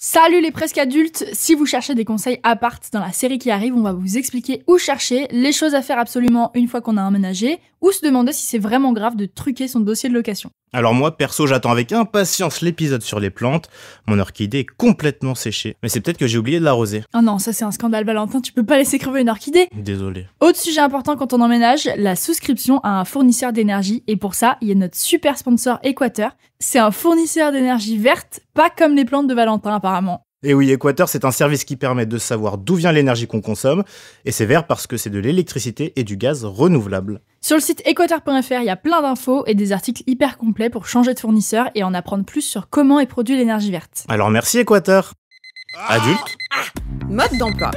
Salut les presque adultes, si vous cherchez des conseils appart dans la série qui arrive, on va vous expliquer où chercher, les choses à faire absolument une fois qu'on a emménagé, ou se demander si c'est vraiment grave de truquer son dossier de location. Alors moi, perso, j'attends avec impatience l'épisode sur les plantes. Mon orchidée est complètement séchée. Mais c'est peut-être que j'ai oublié de l'arroser. Oh non, ça c'est un scandale Valentin, tu peux pas laisser crever une orchidée. Désolé. Autre sujet important quand on emménage, la souscription à un fournisseur d'énergie. Et pour ça, il y a notre super sponsor Équateur. C'est un fournisseur d'énergie verte, pas comme les plantes de Valentin apparemment. Et oui, Équateur, c'est un service qui permet de savoir d'où vient l'énergie qu'on consomme. Et c'est vert parce que c'est de l'électricité et du gaz renouvelable. Sur le site équateur.fr, il y a plein d'infos et des articles hyper complets pour changer de fournisseur et en apprendre plus sur comment est produit l'énergie verte. Alors merci Équateur. Adulte. Mode d'emploi.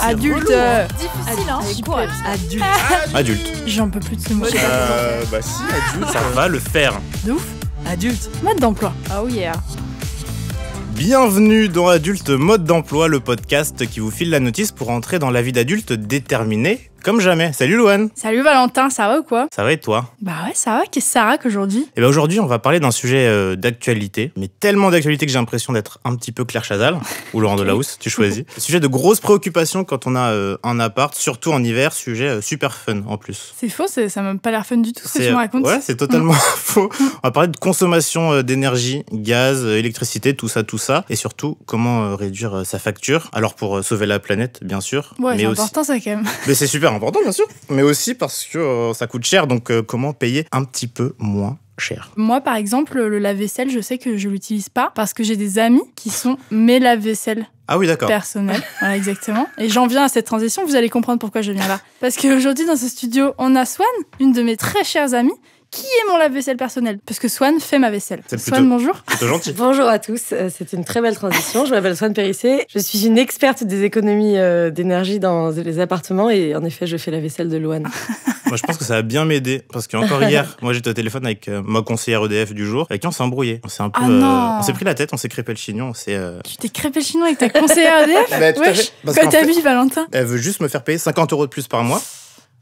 Adulte. Difficile, hein. Super. Adulte. Adulte. J'en peux plus de ce mot. Bah si, adulte, ça va le faire. De ouf. Adulte. Mode d'emploi. Oh yeah. Bienvenue dans Adulte Mode d'Emploi, le podcast qui vous file la notice pour entrer dans la vie d'adulte déterminé comme jamais. Salut Louane. Salut Valentin, ça va ou quoi? Ça va et toi? Bah ouais, ça va. Qu'est-ce que ça raque aujourd'hui? Et ben aujourd'hui, on va parler d'un sujet d'actualité, mais tellement d'actualité que j'ai l'impression d'être un petit peu Claire Chazal ou Laurent Delahousse, tu choisis. Sujet de grosse préoccupation quand on a un appart, surtout en hiver, sujet super fun en plus. C'est faux, ça m'a pas l'air fun du tout ce que tu me racontes. Ouais, c'est totalement faux. On va parler de consommation d'énergie, gaz, électricité, tout ça, et surtout comment réduire sa facture. Alors pour sauver la planète, bien sûr. Ouais, mais c'est aussi... important ça quand même. Mais c'est super important, bien sûr. Mais aussi parce que ça coûte cher, donc comment payer un petit peu moins cher. Moi, par exemple, le lave-vaisselle, je sais que je l'utilise pas parce que j'ai des amis qui sont mes lave-vaisselle. Ah oui, d'accord. Personnel, voilà, exactement. Et j'en viens à cette transition, vous allez comprendre pourquoi je viens là. Parce qu'aujourd'hui, dans ce studio, on a Swan, une de mes très chères amies, qui est mon lave-vaisselle personnel. Parce que Swan fait ma vaisselle. Swan, bonjour. Plutôt gentil. Bonjour à tous, c'est une très belle transition. Je m'appelle Swan Périssé. Je suis une experte des économies d'énergie dans les appartements et en effet, je fais la vaisselle de Louane. Moi, je pense que ça va bien m'aider parce qu'encore hier, moi, j'étais au téléphone avec ma conseillère EDF du jour, avec qui on s'est embrouillé. On s'est un peu, on s'est pris la tête, on s'est crêpé le chignon. Tu t'es crêpé le chignon avec ta conseillère EDF? Bah, tout à fait. Parce Quoi t'as vu, Valentin? Elle veut juste me faire payer 50 € de plus par mois.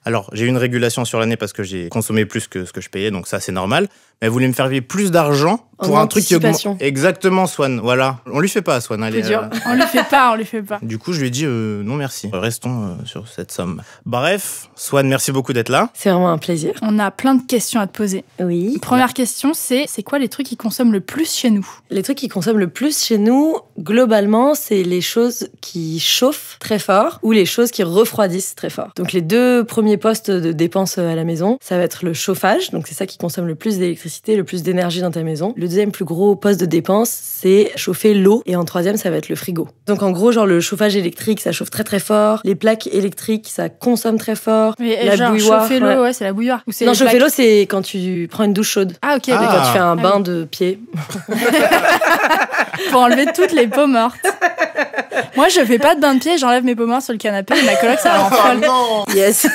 Alors, j'ai eu une régulation sur l'année parce que j'ai consommé plus que ce que je payais, donc ça, c'est normal. Mais elle voulait me faire payer plus d'argent pour un truc qui augmente. Exactement, Swan, voilà. On lui fait pas, Swan. C'est dur. On lui fait pas. Du coup, je lui ai dit non merci. Restons sur cette somme. Bref, Swan, merci beaucoup d'être là. C'est vraiment un plaisir. On a plein de questions à te poser. Oui. Première question, c'est quoi les trucs qui consomment le plus chez nous? Les trucs qui consomment le plus chez nous, globalement, c'est les choses qui chauffent très fort ou les choses qui refroidissent très fort. Donc les deux premiers postes de dépenses à la maison, ça va être le chauffage, donc c'est ça qui consomme le plus d'électricité, le plus d'énergie dans ta maison. Le deuxième plus gros poste de dépense, c'est chauffer l'eau, et en troisième, ça va être le frigo. Donc en gros, genre le chauffage électrique, ça chauffe très très fort, les plaques électriques, ça consomme très fort, mais la bouilloire. Chauffer l'eau, ouais, c'est la bouilloire. Non, chauffer l'eau, c'est quand tu prends une douche chaude. Ah ok. Et quand tu fais un bain de pied. Pour enlever toutes les peaux mortes. Moi, je fais pas de bain de pied, j'enlève mes peaux mortes sur le canapé, et ma coloc, ça la rend folle. Yes.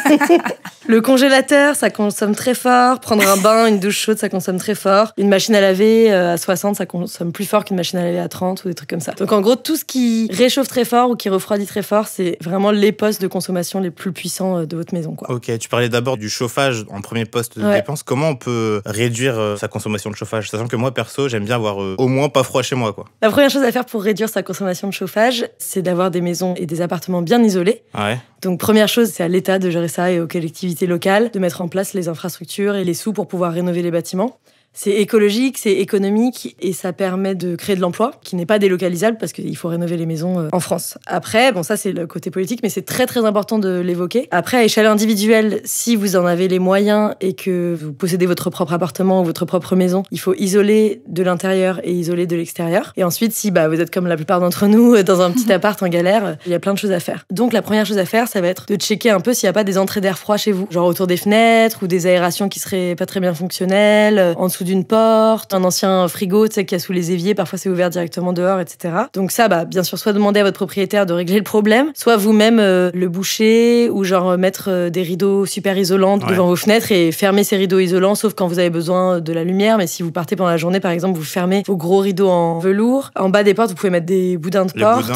Le congélateur, ça consomme très fort. Prendre un bain, une douche chaude, ça consomme très fort. Une machine à laver à 60, ça consomme plus fort qu'une machine à laver à 30 ou des trucs comme ça. Donc en gros, tout ce qui réchauffe très fort ou qui refroidit très fort, c'est vraiment les postes de consommation les plus puissants de votre maison, quoi. Ok, tu parlais d'abord du chauffage en premier poste de dépense. Comment on peut réduire sa consommation de chauffage? Sachant que moi, perso, j'aime bien avoir au moins pas froid chez moi, quoi. La première chose à faire pour réduire sa consommation de chauffage, c'est d'avoir des maisons et des appartements bien isolés. Ouais. Donc première chose, c'est à l'État de gérer ça et aux collectivités locales de mettre en place les infrastructures et les sous pour pouvoir rénover les bâtiments. C'est écologique, c'est économique et ça permet de créer de l'emploi qui n'est pas délocalisable parce qu'il faut rénover les maisons en France. Après, bon ça c'est le côté politique mais c'est très très important de l'évoquer. Après à échelle individuelle, si vous en avez les moyens et que vous possédez votre propre appartement ou votre propre maison, il faut isoler de l'intérieur et isoler de l'extérieur. Et ensuite si vous êtes comme la plupart d'entre nous dans un petit appart en galère, il y a plein de choses à faire. Donc la première chose à faire, ça va être de checker un peu s'il n'y a pas des entrées d'air froid chez vous, genre autour des fenêtres ou des aérations qui seraient pas très bien fonctionnelles, en dessous d'une porte, un ancien frigo, tu sais, qu'il y a sous les éviers, parfois c'est ouvert directement dehors, etc. Donc ça, bien sûr, soit demander à votre propriétaire de régler le problème, soit vous-même le boucher ou genre mettre des rideaux super isolants devant vos fenêtres et fermer ces rideaux isolants, sauf quand vous avez besoin de la lumière. Mais si vous partez pendant la journée, par exemple, vous fermez vos gros rideaux en velours. En bas des portes, vous pouvez mettre des boudins de porte.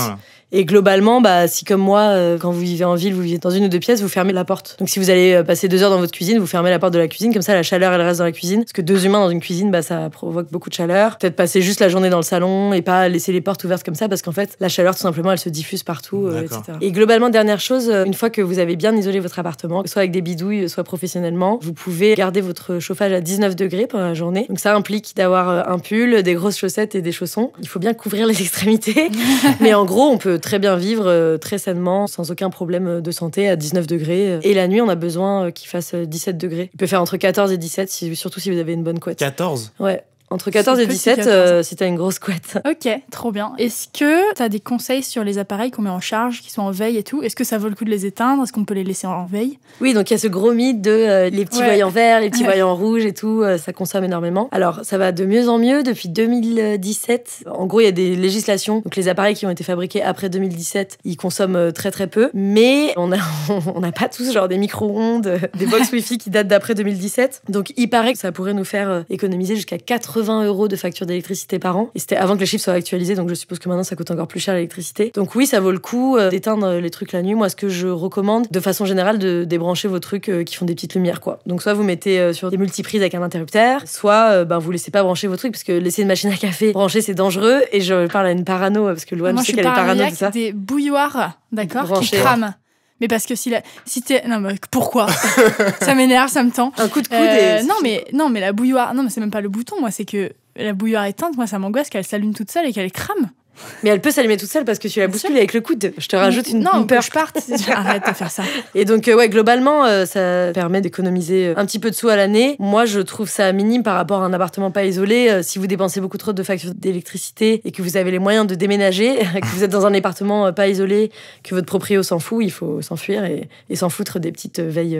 Et globalement, si comme moi, quand vous vivez en ville, vous vivez dans une ou deux pièces, vous fermez la porte. Donc si vous allez passer 2 heures dans votre cuisine, vous fermez la porte de la cuisine, comme ça la chaleur elle reste dans la cuisine. Parce que 2 humains dans une cuisine, ça provoque beaucoup de chaleur. Peut-être passer juste la journée dans le salon et pas laisser les portes ouvertes comme ça, parce qu'en fait la chaleur tout simplement elle se diffuse partout, etc. Et globalement, dernière chose, une fois que vous avez bien isolé votre appartement, soit avec des bidouilles, soit professionnellement, vous pouvez garder votre chauffage à 19 degrés pendant la journée. Donc ça implique d'avoir un pull, des grosses chaussettes et des chaussons. Il faut bien couvrir les extrémités, mais en gros on peut très bien vivre très sainement, sans aucun problème de santé à 19 degrés. Et la nuit, on a besoin qu'il fasse 17 degrés. Il peut faire entre 14 et 17, surtout si vous avez une bonne couette. 14 ? Ouais. Entre 14 et 17, si t'as une grosse couette. Ok, trop bien. Est-ce que t'as des conseils sur les appareils qu'on met en charge, qui sont en veille et tout? Est-ce que ça vaut le coup de les éteindre? Est-ce qu'on peut les laisser en veille? Oui, donc il y a ce gros mythe de les petits voyants verts, les petits voyants rouges et tout, ça consomme énormément. Alors, ça va de mieux en mieux depuis 2017. En gros, il y a des législations. Donc les appareils qui ont été fabriqués après 2017, ils consomment très très peu. Mais on n'a pas tous genre des micro-ondes, des box Wi-Fi qui datent d'après 2017. Donc il paraît que ça pourrait nous faire économiser jusqu'à 80 € de facture d'électricité par an. Et c'était avant que les chiffres soient actualisés, donc je suppose que maintenant ça coûte encore plus cher l'électricité. Donc oui, ça vaut le coup d'éteindre les trucs la nuit. Moi, ce que je recommande, de façon générale, de débrancher vos trucs qui font des petites lumières, quoi. Donc soit vous mettez sur des multiprises avec un interrupteur, soit vous laissez pas brancher vos trucs, parce que laisser une machine à café branchée, c'est dangereux. Et je parle à une parano, parce que Louane, je sais qu'elle est parano de ça. Des bouilloires, d'accord, qui crament. Mais parce que si t'es... Non, mais pourquoi? Ça m'énerve, ça me tend. Un coup de coude non, mais la bouilloire... Non, mais c'est même pas le bouton, moi, c'est que la bouilloire éteinte, moi, ça m'angoisse qu'elle s'allume toute seule et qu'elle crame. Mais elle peut s'allumer toute seule parce que tu la bouscules avec le coude. Je te rajoute une peur. Je parte. Arrête de faire ça. Et donc, globalement, ça permet d'économiser un petit peu de sous à l'année. Moi, je trouve ça minime par rapport à un appartement pas isolé. Si vous dépensez beaucoup trop de factures d'électricité et que vous avez les moyens de déménager, que vous êtes dans un appartement pas isolé, que votre proprio s'en fout, il faut s'enfuir et s'en foutre des petites veilles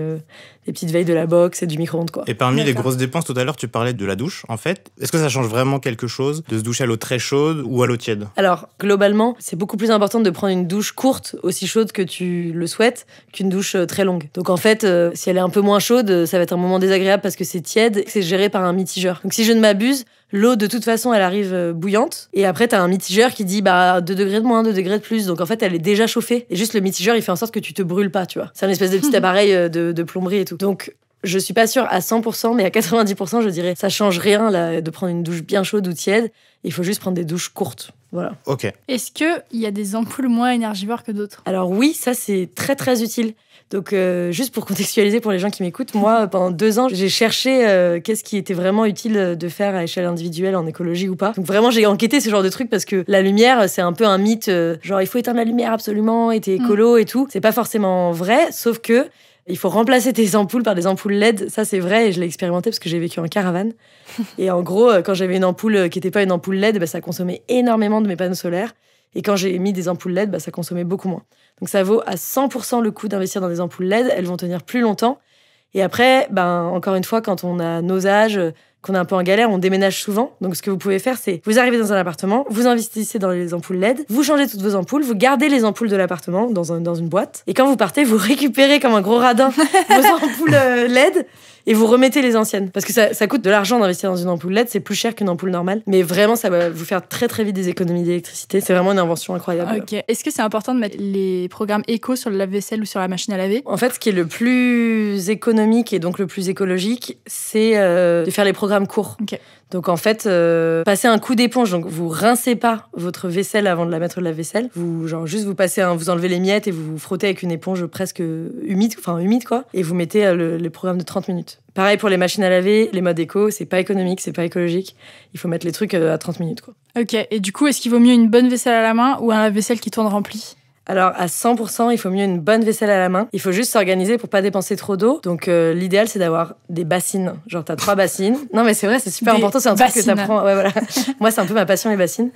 de la box et du micro-ondes, quoi. Et parmi les grosses dépenses, tout à l'heure, tu parlais de la douche, en fait. Est-ce que ça change vraiment quelque chose de se doucher à l'eau très chaude ou à l'eau tiède? Alors, globalement, c'est beaucoup plus important de prendre une douche courte, aussi chaude que tu le souhaites, qu'une douche très longue. Donc en fait, si elle est un peu moins chaude, ça va être un moment désagréable parce que c'est tiède, c'est géré par un mitigeur. Donc si je ne m'abuse, l'eau, de toute façon, elle arrive bouillante. Et après, t'as un mitigeur qui dit 2 degrés de moins, 2 degrés de plus. Donc en fait, elle est déjà chauffée. Et juste le mitigeur, il fait en sorte que tu te brûles pas, tu vois. C'est un espèce de petit appareil de plomberie et tout. Donc, je suis pas sûre à 100%, mais à 90%, je dirais, ça change rien là, de prendre une douche bien chaude ou tiède. Il faut juste prendre des douches courtes. Voilà. Ok. Est-ce qu'il y a des ampoules moins énergivores que d'autres? Alors oui, ça c'est très très utile. Donc juste pour contextualiser pour les gens qui m'écoutent, moi pendant 2 ans, j'ai cherché qu'est-ce qui était vraiment utile de faire à échelle individuelle en écologie ou pas. Donc vraiment j'ai enquêté ce genre de trucs parce que la lumière c'est un peu un mythe, genre il faut éteindre la lumière absolument et t'es écolo et tout. C'est pas forcément vrai, sauf que il faut remplacer tes ampoules par des ampoules LED. Ça, c'est vrai et je l'ai expérimenté parce que j'ai vécu en caravane. Et en gros, quand j'avais une ampoule qui n'était pas une ampoule LED, ça consommait énormément de mes panneaux solaires. Et quand j'ai mis des ampoules LED, ça consommait beaucoup moins. Donc ça vaut à 100% le coup d'investir dans des ampoules LED. Elles vont tenir plus longtemps. Et après, encore une fois, quand on a nos âges, qu'on est un peu en galère, on déménage souvent. Donc, ce que vous pouvez faire, c'est vous arrivez dans un appartement, vous investissez dans les ampoules LED, vous changez toutes vos ampoules, vous gardez les ampoules de l'appartement dans une boîte. Et quand vous partez, vous récupérez comme un gros radin vos ampoules LED et vous remettez les anciennes. Parce que ça coûte de l'argent d'investir dans une ampoule LED, c'est plus cher qu'une ampoule normale. Mais vraiment, ça va vous faire très très vite des économies d'électricité. C'est vraiment une invention incroyable. Ok. Est-ce que c'est important de mettre les programmes éco sur le lave-vaisselle ou sur la machine à laver? En fait, ce qui est le plus économique et donc le plus écologique, c'est de faire les programmes courts. Okay. Donc en fait, passez un coup d'éponge. Donc vous rincez pas votre vaisselle avant de la mettre au lave-vaisselle. Vous passez vous enlevez les miettes et vous frottez avec une éponge presque humide quoi. Et vous mettez le programme de 30 minutes. Pareil pour les machines à laver, les modes éco, c'est pas économique, c'est pas écologique. Il faut mettre les trucs à 30 minutes, quoi. Ok, et du coup, est-ce qu'il vaut mieux une bonne vaisselle à la main ou un lave-vaisselle qui tourne rempli? Alors, à 100%, il faut mieux une bonne vaisselle à la main. Il faut juste s'organiser pour pas dépenser trop d'eau. Donc, l'idéal, c'est d'avoir des bassines. Genre, t'as 3 bassines. Non, mais c'est vrai, c'est super important. C'est un truc que t'apprends. Ouais, voilà. Moi, c'est un peu ma passion, les bassines.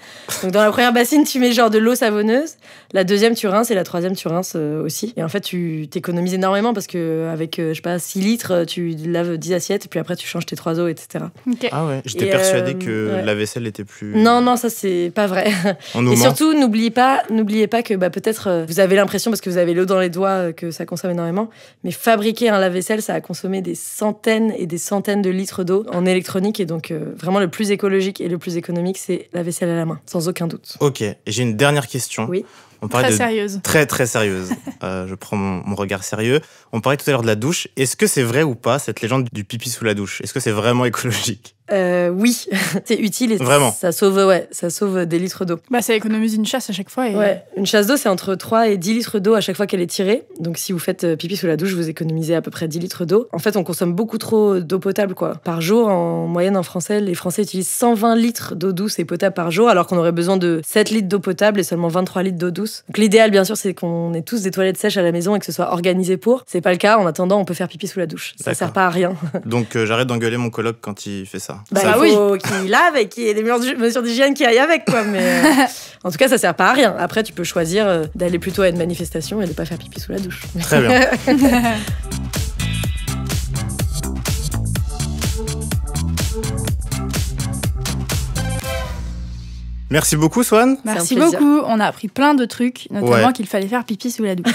Donc, dans la première bassine, tu mets genre de l'eau savonneuse. La deuxième, tu rinces. Et la troisième, tu rinces aussi. Et en fait, tu t'économises énormément parce que avec, 6 litres, tu laves 10 assiettes. Et puis après, tu changes tes 3 eaux, etc. Okay. Ah ouais, j'étais persuadée que la vaisselle était plus... Non, ça, c'est pas vrai. On nous et ment. surtout, n'oubliez pas que peut-être peut-être, vous avez l'impression, parce que vous avez l'eau dans les doigts, que ça consomme énormément. Mais fabriquer un lave-vaisselle, ça a consommé des centaines et des centaines de litres d'eau en électronique. Et donc, vraiment, le plus écologique et le plus économique, c'est la vaisselle à la main, sans aucun doute. Ok, et j'ai une dernière question. Oui. On parlait Très sérieuse. Très, très sérieuse. Je prends mon regard sérieux. On parlait tout à l'heure de la douche. Est-ce que c'est vrai ou pas, cette légende du pipi sous la douche? Est-ce que c'est vraiment écologique? Oui, c'est utile et Vraiment. ça sauve des litres d'eau. Bah, ça économise une chasse à chaque fois. Et... Ouais, une chasse d'eau, c'est entre 3 et 10 litres d'eau à chaque fois qu'elle est tirée. Donc si vous faites pipi sous la douche, vous économisez à peu près 10 litres d'eau. En fait, on consomme beaucoup trop d'eau potable, quoi. Par jour, en moyenne, en français, les Français utilisent 120 litres d'eau douce et potable par jour, alors qu'on aurait besoin de 7 litres d'eau potable et seulement 23 litres d'eau douce. Donc l'idéal, bien sûr, c'est qu'on ait tous des toilettes sèches à la maison et que ce soit organisé pour. C'est pas le cas. En attendant, on peut faire pipi sous la douche. Ça sert pas à rien. Donc j'arrête d'engueuler mon coloc quand il fait ça. Bah, Ça- oui. Qu'il lave et qu'il y ait des mesures d'hygiène qui aillent avec, quoi. Mais en tout cas, ça sert pas à rien. Après, tu peux choisir d'aller plutôt à une manifestation et de pas faire pipi sous la douche. Très bien. Merci beaucoup, Swan. Merci C'est un plaisir. beaucoup. On a appris plein de trucs, notamment Ouais. qu'il fallait faire pipi sous la douche.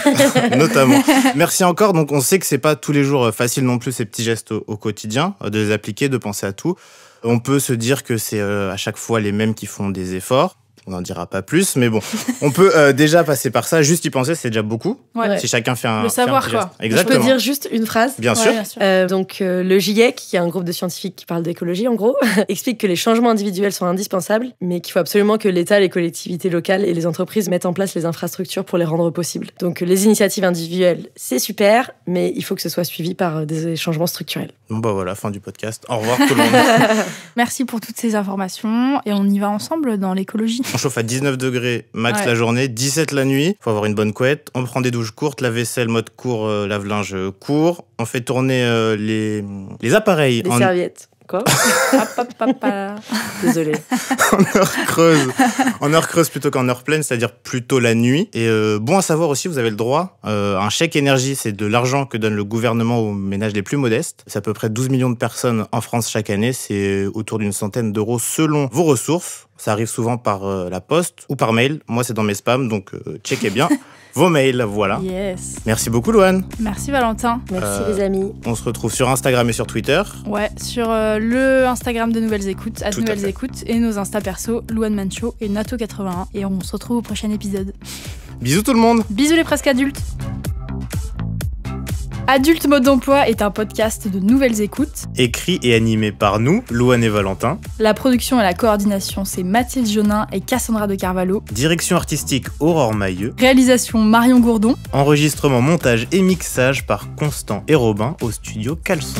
Notamment. Merci encore. Donc, on sait que c'est pas tous les jours facile non plus, ces petits gestes au quotidien, de les appliquer, de penser à tout. On peut se dire que c'est à chaque fois les mêmes qui font des efforts. On n'en dira pas plus, mais bon, on peut déjà passer par ça. Juste y penser, c'est déjà beaucoup. Ouais. Si chacun fait un, Le savoir, fait un petit quoi. geste. Exactement. Je peux dire juste une phrase. Bien Ouais, sûr. bien sûr. Donc, le GIEC, qui est un groupe de scientifiques qui parle d'écologie, en gros, explique que les changements individuels sont indispensables, mais qu'il faut absolument que l'État, les collectivités locales et les entreprises mettent en place les infrastructures pour les rendre possibles. Donc, les initiatives individuelles, c'est super, mais il faut que ce soit suivi par des changements structurels. Bon, bah voilà, fin du podcast. Au revoir tout le monde. Merci pour toutes ces informations et on y va ensemble dans l'écologie. On chauffe à 19 degrés max Ouais. la journée, 17 la nuit. Faut avoir une bonne couette. On prend des douches courtes, la vaisselle mode court, lave-linge court. On fait tourner les appareils Des en serviettes. Quoi? Hop, hop, hop, hop. Désolée. heure creuse. En heure creuse plutôt qu'en heure pleine, c'est-à-dire plutôt la nuit. Et bon à savoir aussi, vous avez le droit. Un chèque énergie, c'est de l'argent que donne le gouvernement aux ménages les plus modestes. C'est à peu près 12 millions de personnes en France chaque année. C'est autour d'une centaine d'euros selon vos ressources. Ça arrive souvent par la poste ou par mail. Moi, c'est dans mes spams, donc checkez bien vos mails. Voilà. Yes. Merci beaucoup, Louane. Merci Valentin. Merci les amis. On se retrouve sur Instagram et sur Twitter. Ouais, sur le Instagram de Nouvelles Écoutes, Tout à Nouvelles fait. Écoutes, et nos Insta perso, Louane Mancho et Nato81. Et on se retrouve au prochain épisode. Bisous tout le monde. Bisous les presque adultes. Adulte Mode d'Emploi est un podcast de Nouvelles Écoutes. Écrit et animé par nous, Louane et Valentin. La production et la coordination, c'est Mathilde Jonin et Cassandra de Carvalho. Direction artistique Aurore Mailleux. Réalisation Marion Gourdon. Enregistrement, montage et mixage par Constant et Robin au studio Caleçon.